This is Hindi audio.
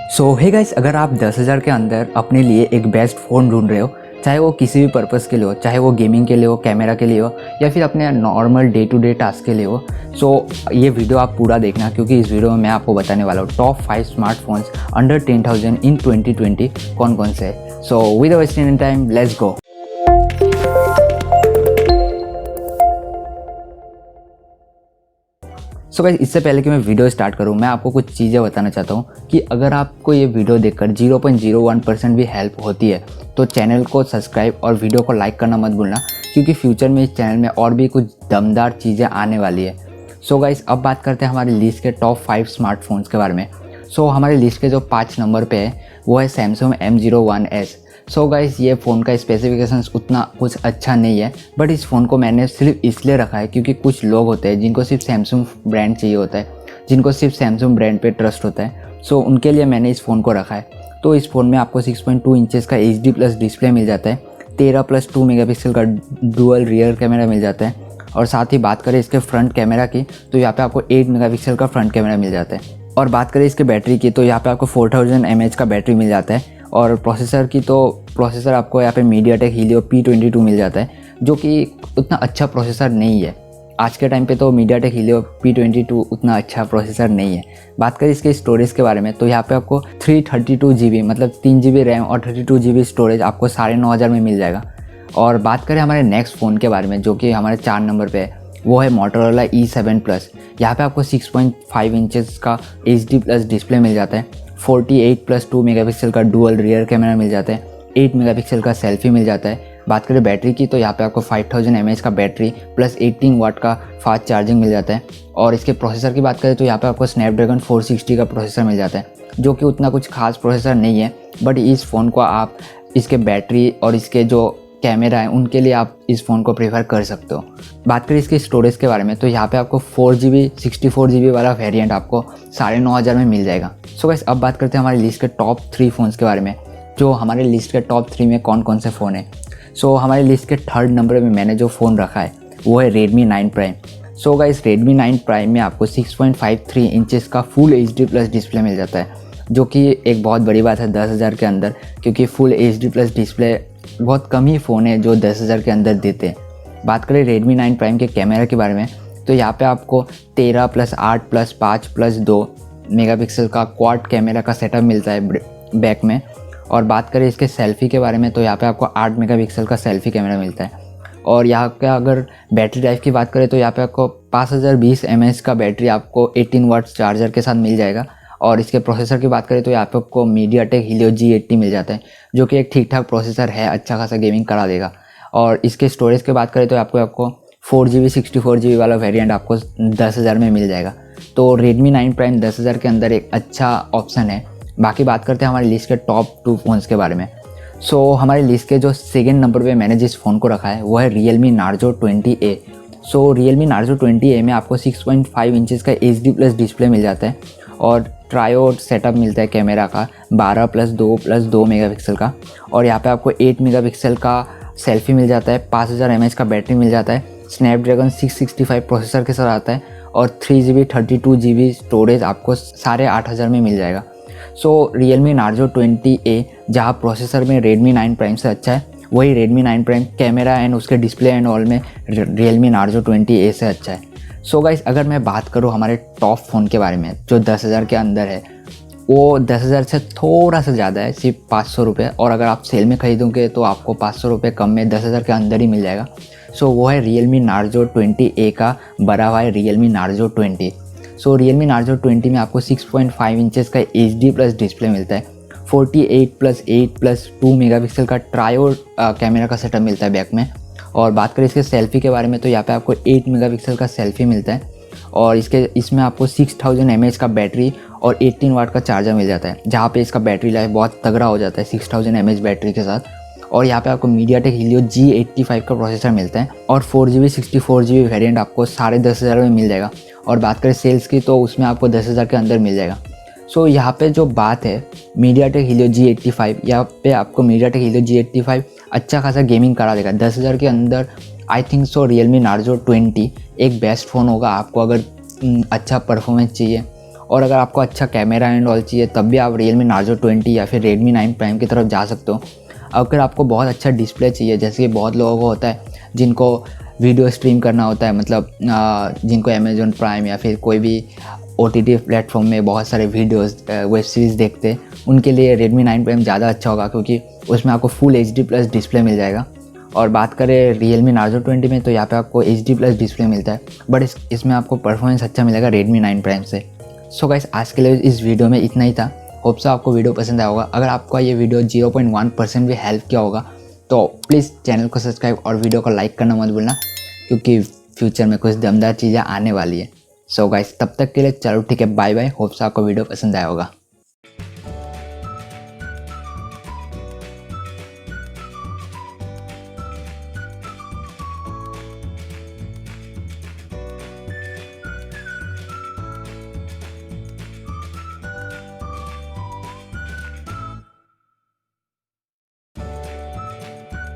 सो हे गाइस, अगर आप 10,000 के अंदर अपने लिए एक बेस्ट फ़ोन ढूंढ रहे हो, चाहे वो किसी भी पर्पज़ के लिए हो, चाहे वो गेमिंग के लिए हो, कैमरा के लिए हो या फिर अपने normal day to day task के लिए हो, सो ये वीडियो आप पूरा देखना, क्योंकि इस वीडियो में मैं आपको बताने वाला हूँ टॉप 5 स्मार्टफोन्स अंडर 10,000 इन 2020 कौन कौन से है। So with wasting time, let's go. So guys, इससे पहले कि मैं वीडियो स्टार्ट करूं, मैं आपको कुछ चीज़ें बताना चाहता हूं कि अगर आपको ये वीडियो देखकर 0.01% भी हेल्प होती है तो चैनल को सब्सक्राइब और वीडियो को लाइक करना मत भूलना, क्योंकि फ्यूचर में इस चैनल में और भी कुछ दमदार चीज़ें आने वाली है। सो गाइस, अब बात करते हैं हमारी लिस्ट के टॉप 5 स्मार्टफोन्स के बारे में। सो हमारी लिस्ट के जो 5 नंबर पे है वो है सैमसंग M01s। सो गाइस, ये फ़ोन का स्पेसिफिकेशंस उतना कुछ अच्छा नहीं है, बट इस फ़ोन को मैंने सिर्फ इसलिए रखा है क्योंकि कुछ लोग होते हैं जिनको सिर्फ सैमसंग ब्रांड चाहिए होता है, जिनको सिर्फ सैमसंग ब्रांड पे ट्रस्ट होता है। सो उनके लिए मैंने इस फ़ोन को रखा है। तो इस फ़ोन में आपको 6.2 इंचेस का HD+ डिस्प्ले मिल जाता है, 13+2 मेगापिक्सल का डुअल रियर कैमरा मिल जाता है, और साथ ही बात करें इसके फ्रंट कैमरा की तो यहाँ पे आपको 8 मेगापिक्सल का फ्रंट कैमरा मिल जाता है। और बात करें इसके बैटरी की तो यहाँ पे आपको 4000 mAh का बैटरी मिल जाता है। और प्रोसेसर की तो प्रोसेसर आपको यहाँ पे मीडियाटेक हीलियो P22 मिल जाता है, जो कि उतना अच्छा प्रोसेसर नहीं है। आज के टाइम पे तो मीडियाटेक हीलियो P22 उतना अच्छा प्रोसेसर नहीं है। बात करें इसके स्टोरेज के बारे में तो यहाँ पे आपको 332 GB मतलब 3 GB रैम और 32 GB स्टोरेज आपको 9,500 में मिल जाएगा। और बात करें हमारे नेक्स्ट फ़ोन के बारे में जो कि हमारे 4 नंबर पे है, वो है मोटोरोला E7 Plus। यहाँ पे आपको 6.5 इंचेस का HD+ डिस्प्ले मिल जाता है, 48+2 मेगापिक्सल का डुअल रियर कैमरा मिल जाता है, 8 मेगापिक्सल का सेल्फी मिल जाता है। बात करें बैटरी की तो यहाँ पे आपको 5000 mAh का बैटरी प्लस 18 वाट का फास्ट चार्जिंग मिल जाता है। और इसके प्रोसेसर की बात करें तो यहाँ पे आपको स्नैपड्रैगन 460 का प्रोसेसर मिल जाता है, जो कि उतना कुछ खास प्रोसेसर नहीं है, बट इस फ़ोन को आप इसके बैटरी और इसके जो कैमरा है उनके लिए आप इस फ़ोन को प्रेफर कर सकते हो। बात करें इसके स्टोरेज के बारे में तो यहाँ पे आपको 4GB 64GB वाला वेरिएंट आपको 9,500 में मिल जाएगा। सो गाइस, अब बात करते हैं हमारी लिस्ट के टॉप 3 फ़ोन्स के बारे में, जो हमारे लिस्ट के टॉप 3 में कौन कौन से फ़ोन है। सो हमारी लिस्ट के 3rd नंबर में मैंने जो फ़ोन रखा है वो है Redmi 9 Prime। So guys, Redmi 9 Prime में आपको 6.53 इंचेस का फुल HD+ डिस्प्ले मिल जाता है, जो कि एक बहुत बड़ी बात है 10,000 के अंदर, क्योंकि फुल HD+ डिस्प्ले बहुत कम ही फ़ोन है जो 10,000 के अंदर देते हैं। बात करें Redmi 9 Prime के कैमरा के बारे में तो यहाँ पे आपको 13+8+5+2 मेगापिक्सल का क्वाड कैमरा का सेटअप मिलता है बैक में। और बात करें इसके सेल्फ़ी के बारे में तो यहाँ पे आपको 8 मेगापिक्सल का सेल्फ़ी कैमरा मिलता है। और यहाँ का अगर बैटरी लाइफ की बात करें तो यहाँ पे आपको 5020 mAh का बैटरी आपको 18 वाट्स चार्जर के साथ मिल जाएगा। और इसके प्रोसेसर की बात करें तो यहाँ पे आपको मीडियाटेक हीलियो G80 मिल जाता है, जो कि एक ठीक ठाक प्रोसेसर है, अच्छा खासा गेमिंग करा देगा। और इसके स्टोरेज की बात करें तो आपको 4GB 64GB वाला वेरिएंट आपको 10,000 में मिल जाएगा। तो Redmi 9 Prime 10,000 के अंदर एक अच्छा ऑप्शन है। बाकी बात करते हैं हमारी लिस्ट के टॉप 2 फ़ोन्स के बारे में। सो हमारी लिस्ट के जो 2nd नंबर पे मैंने जिस फ़ोन को रखा है वो है Realme Narzo 20A। सो Realme Narzo 20A में आपको 6.5 इंचेस का HD+ डिस्प्ले मिल जाता है और ट्रायोड सेटअप मिलता है कैमरा का 12+2+2 मेगापिक्सल का। और यहाँ पे आपको 8 मेगापिक्सल का सेल्फी मिल जाता है, 5000 mAh का बैटरी मिल जाता है, स्नैपड्रैगन 665 प्रोसेसर के साथ आता है, और 3GB 32GB स्टोरेज आपको 8,500 में मिल जाएगा। सो Realme Narzo 20A जहाँ प्रोसेसर में Redmi 9 Prime से अच्छा है, वही Redmi 9 Prime कैमरा एंड उसके डिस्प्ले एंड ऑल में Realme Narzo 20A से अच्छा है। सो गाइस, अगर मैं बात करूँ हमारे टॉप फ़ोन के बारे में जो 10,000 के अंदर है, वो 10,000 से थोड़ा सा ज़्यादा है, सिर्फ 500 रुपये, और अगर आप सेल में ख़रीदोगे तो आपको 500 रुपये कम में 10,000 के अंदर ही मिल जाएगा। सो वो है Realme Narzo 20A का बड़ा भाई Realme Narzo 20। सो Realme Narzo 20 में आपको 6.5 इंचेस का HD+ डिस्प्ले मिलता है, 48+8+2 मेगापिक्सल का ट्रायोड कैमरा का सेटअप मिलता है बैक में। और बात करें इसके सेल्फ़ी के बारे में तो यहाँ पे आपको 8 मेगापिक्सल का सेल्फ़ी मिलता है, और इसमें आपको 6000 mAh का बैटरी और 18 वाट का चार्जर मिल जाता है, जहाँ पे इसका बैटरी लाइफ बहुत तगड़ा हो जाता है 6000 mAh बैटरी के साथ। और यहाँ पे आपको मीडियाटेक हीलियो G85 का प्रोसेसर मिलता है, और 4GB 64GB वेरिएंट आपको 10,500 में मिल जाएगा। और बात करें सेल्स की तो उसमें आपको 10,000 के अंदर मिल जाएगा। सो यहाँ पे जो बात है मीडियाटेक हीलियो G85, यहाँ पे आपको मीडियाटेक हीलियो G85 अच्छा खासा गेमिंग करा देगा 10,000 के अंदर। I think so Realme Narzo 20 एक बेस्ट फ़ोन होगा आपको अगर अच्छा परफॉर्मेंस चाहिए और अगर आपको अच्छा कैमरा एंड ऑल चाहिए तब भी आप रियलमी नार्जो 20 या फिर रेडमी 9 प्राइम की तरफ जा सकते हो। अगर आपको बहुत अच्छा डिस्प्ले चाहिए, जैसे कि बहुत लोगों को होता है जिनको वीडियो स्ट्रीम करना होता है, मतलब जिनको अमेजोन प्राइम या फिर कोई भी OTT प्लेटफॉर्म में बहुत सारे वीडियोस वेब सीरीज़ देखते हैं, उनके लिए रेडमी 9 प्राइम ज़्यादा अच्छा होगा, क्योंकि उसमें आपको फुल HD+ डिस्प्ले मिल जाएगा। और बात करें रियलमी नार्जो 20 में, तो यहाँ पे आपको HD+ डिस्प्ले मिलता है, बट इसमें आपको परफॉर्मेंस अच्छा मिलेगा रेडमी 9 प्राइम से। सो गाइस, आज के लिए इस वीडियो में इतना ही था। होप सो आपको वीडियो पसंद आया होगा। अगर आपको ये वीडियो 0.1% भी हेल्प किया होगा तो प्लीज़ चैनल को सब्सक्राइब और वीडियो को लाइक करना मत भूलना, क्योंकि फ्यूचर में कुछ दमदार चीज़ें आने वाली है। सो गाइस, तब तक के लिए चलो ठीक है, बाय बाय। होप सो आपको वीडियो पसंद आया होगा।